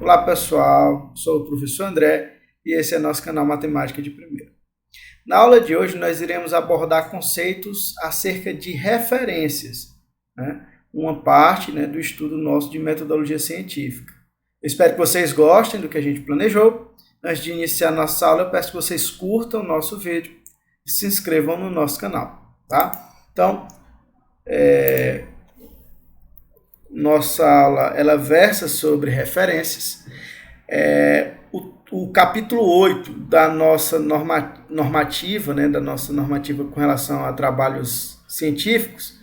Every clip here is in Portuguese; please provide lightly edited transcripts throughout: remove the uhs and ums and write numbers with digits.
Olá pessoal, sou o professor André e esse é nosso canal Matemática de Primeira. Na aula de hoje nós iremos abordar conceitos acerca de referências, né? Uma parte, né, do estudo nosso de metodologia científica. Eu espero que vocês gostem do que a gente planejou. Antes de iniciar nossa aula, eu peço que vocês curtam o nosso vídeo e se inscrevam no nosso canal, tá? Então, nossa aula ela versa sobre referências. O capítulo 8 da nossa normativa, né, da nossa normativa com relação a trabalhos científicos,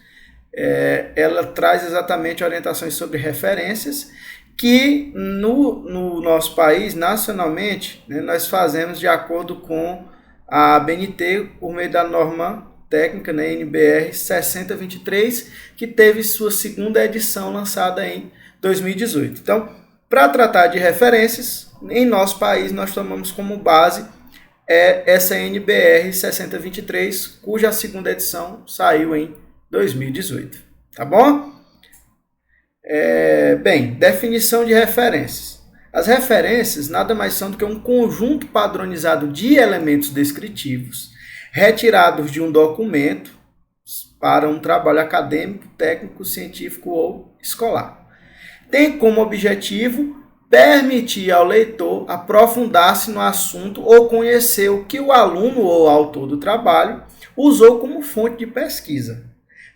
ela traz exatamente orientações sobre referências que no nosso país, nacionalmente, né, nós fazemos de acordo com a ABNT por meio da norma técnica, né, NBR 6023, que teve sua segunda edição lançada em 2018. Então, para tratar de referências, em nosso país nós tomamos como base essa NBR 6023, cuja segunda edição saiu em 2018. Tá bom? Bem, definição de referências. As referências nada mais são do que um conjunto padronizado de elementos descritivos retirados de um documento para um trabalho acadêmico, técnico, científico ou escolar. Tem como objetivo permitir ao leitor aprofundar-se no assunto ou conhecer o que o aluno ou autor do trabalho usou como fonte de pesquisa.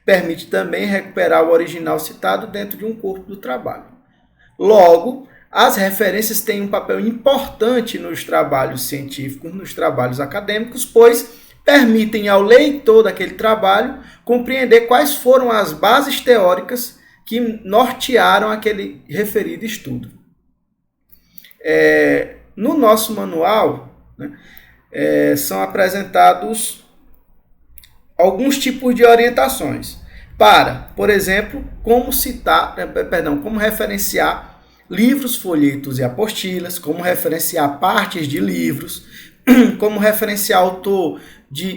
Permite também recuperar o original citado dentro de um corpo do trabalho. Logo, as referências têm um papel importante nos trabalhos científicos, nos trabalhos acadêmicos, pois permitem ao leitor daquele trabalho compreender quais foram as bases teóricas que nortearam aquele referido estudo. No nosso manual, né, são apresentados alguns tipos de orientações para, por exemplo, como referenciar livros, folhetos e apostilas, como referenciar partes de livros, como referenciar autor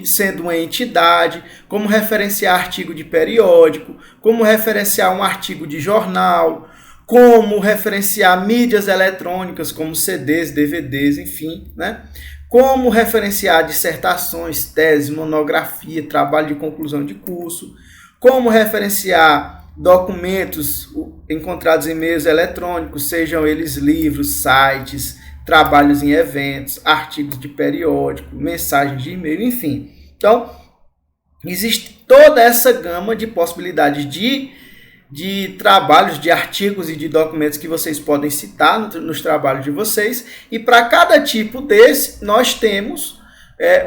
sendo uma entidade, como referenciar artigo de periódico, como referenciar um artigo de jornal, como referenciar mídias eletrônicas como CDs, DVDs, enfim, né? Como referenciar dissertações, teses, monografia, trabalho de conclusão de curso, como referenciar documentos encontrados em meios eletrônicos, sejam eles livros, sites, trabalhos em eventos, artigos de periódico, mensagens de e-mail, enfim. Então, existe toda essa gama de possibilidades de trabalhos, de artigos e de documentos que vocês podem citar nos trabalhos de vocês. E para cada tipo desse, nós temos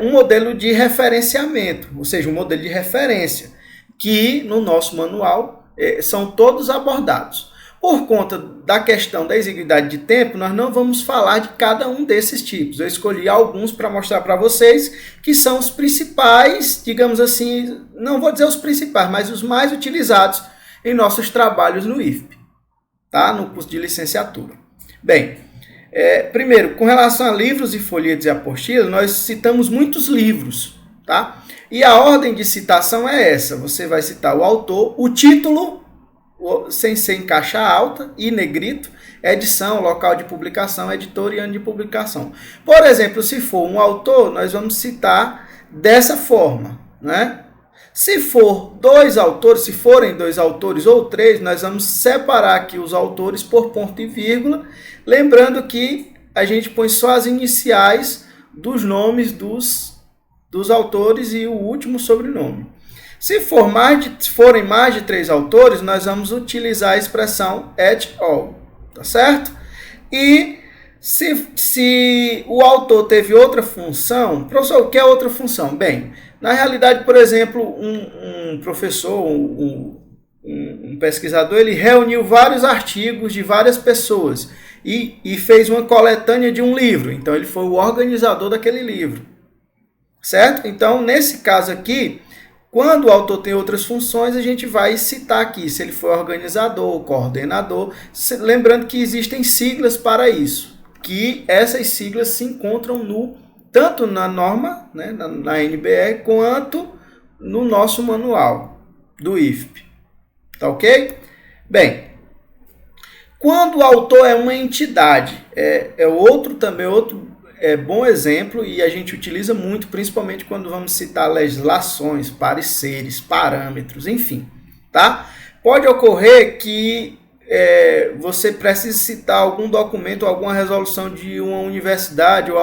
um modelo de referenciamento, ou seja, um modelo de referência, que no nosso manual são todos abordados. Por conta da questão da exiguidade de tempo, nós não vamos falar de cada um desses tipos. Eu escolhi alguns para mostrar para vocês que são os principais, digamos assim, não vou dizer os principais, mas os mais utilizados em nossos trabalhos no IFP, tá? No curso de licenciatura. Bem, primeiro, com relação a livros e folhetos e apostilas, nós citamos muitos livros, tá? E a ordem de citação é essa. Você vai citar o autor, o título, sem ser em caixa alta e negrito, edição, local de publicação, editor e ano de publicação. Por exemplo, se for um autor, nós vamos citar dessa forma, né? Se forem dois autores ou três, nós vamos separar aqui os autores por ponto e vírgula, lembrando que a gente põe só as iniciais dos nomes dos autores e o último sobrenome. Se forem mais de 3 autores, nós vamos utilizar a expressão et al, tá certo? E se o autor teve outra função, professor, o que é outra função? Bem, na realidade, por exemplo, um professor, um pesquisador, ele reuniu vários artigos de várias pessoas e fez uma coletânea de um livro. Então, ele foi o organizador daquele livro, certo? Então, nesse caso aqui, quando o autor tem outras funções, a gente vai citar aqui se ele for organizador, coordenador, lembrando que existem siglas para isso, que essas siglas se encontram tanto na norma, né, na NBR, quanto no nosso manual do IFP. Tá ok? Bem, Quando o autor é uma entidade, outro bom exemplo, e a gente utiliza muito, principalmente quando vamos citar legislações, pareceres, parâmetros, enfim. Tá? Pode ocorrer que você precise citar algum documento, alguma resolução de uma universidade ou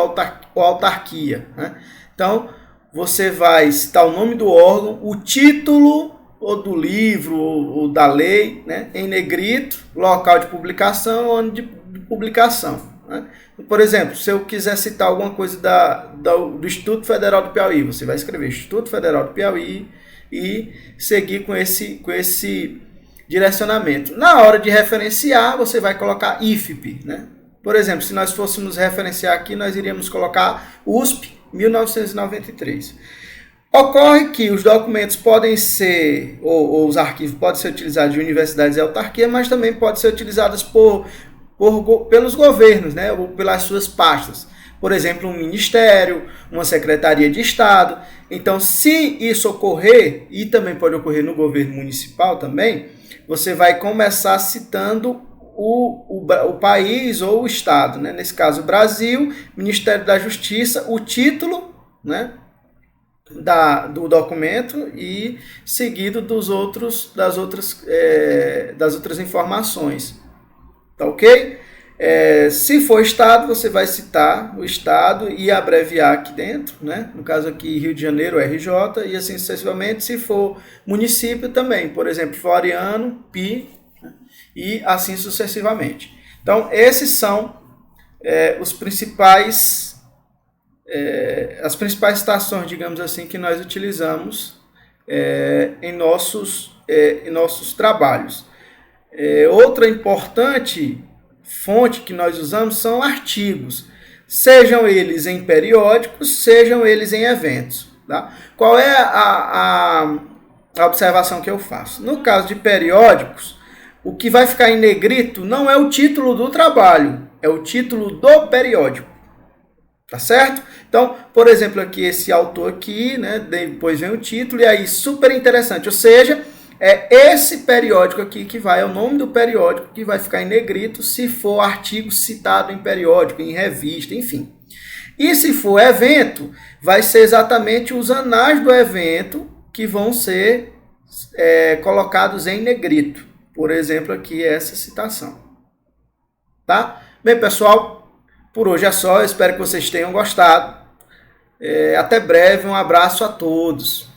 autarquia. Né? Então, você vai citar o nome do órgão, o título ou do livro ou da lei, né, em negrito, local de publicação, ano de publicação. Né? Por exemplo, se eu quiser citar alguma coisa do Instituto Federal do Piauí, você vai escrever Instituto Federal do Piauí e seguir com esse direcionamento. Na hora de referenciar, você vai colocar IFP. Né? Por exemplo, se nós fôssemos referenciar aqui, nós iríamos colocar USP 1993. Ocorre que os documentos podem ser, ou os arquivos podem ser utilizados de universidades e autarquias, mas também podem ser utilizados pelos governos, né, ou pelas suas pastas. Por exemplo, um ministério, uma secretaria de Estado. Então, se isso ocorrer, e também pode ocorrer no governo municipal também, você vai começar citando o país ou o Estado. Né? Nesse caso, o Brasil, Ministério da Justiça, o título, né, do documento e seguido das outras informações. Tá ok? Se for Estado, você vai citar o Estado e abreviar aqui dentro, né? No caso aqui, Rio de Janeiro, RJ, e assim sucessivamente. Se for município também, por exemplo, Floriano, PI, né? E assim sucessivamente. Então, esses são as principais citações, digamos assim, que nós utilizamos em nossos trabalhos. Outra importante fonte que nós usamos são artigos, sejam eles em periódicos, sejam eles em eventos. Tá? Qual é a observação que eu faço? No caso de periódicos, o que vai ficar em negrito não é o título do trabalho, é o título do periódico. Tá certo? Então, por exemplo, aqui esse autor aqui, né, depois vem o título, e aí super interessante, ou seja, é esse periódico aqui que vai, é o nome do periódico que vai ficar em negrito se for artigo citado em periódico, em revista, enfim. E se for evento, vai ser exatamente os anais do evento que vão ser colocados em negrito. Por exemplo, aqui essa citação. Tá? Bem, pessoal, por hoje é só, eu espero que vocês tenham gostado. Até breve, um abraço a todos.